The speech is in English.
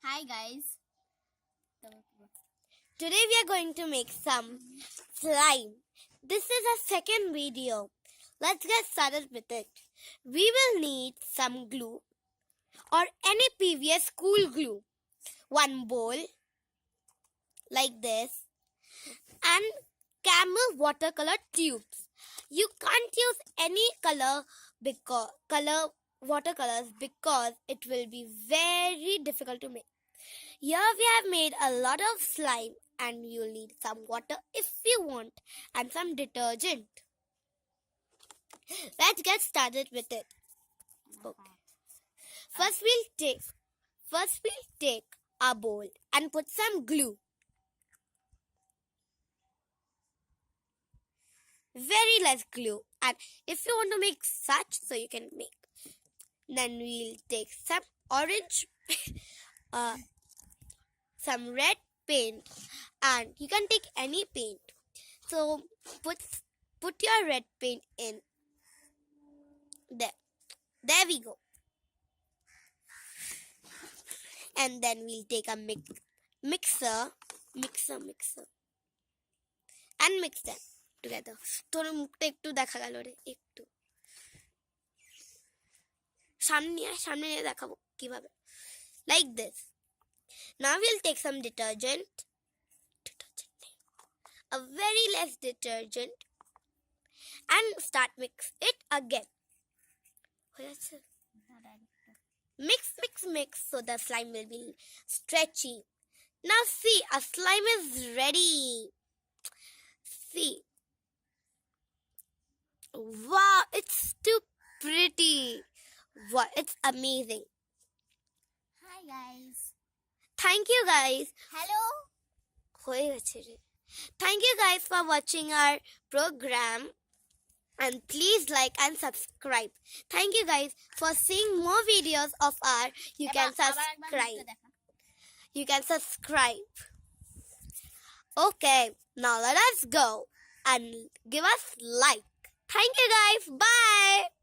Hi guys. Today we are going to make some slime. This is our second video. Let's get started with it. We will need some glue or any previous school glue, one bowl like this, and camel watercolor tubes. You can't use any color watercolors because it will be very difficult to make. Here we have made a lot of slime and you'll need some water if you want and some detergent. Let's get started with it. Okay. First we'll take our bowl and put some glue. Very less glue, and if you want to make such, so you can make. Then we'll take some orange some red paint, and you can take any paint. So put your red paint in there we go. And then we'll take a mixer and mix them together. তোর মুখটা একটু দেখা গেল রে, একটু সামনে নিয়ে দেখাবো কিভাবে, like this. Now we'll take some detergent, a very less detergent, and start mix it again. Mix so the slime will be stretchy. Now see, our slime is ready. See, wow, it's too pretty. Wow, it's amazing. Hi guys. Thank you guys. Hello. Thank you guys for watching our program, and please like and subscribe. Thank you guys for seeing more videos of our. You can subscribe. Okay, now let us go and give us like. Thank you guys. Bye.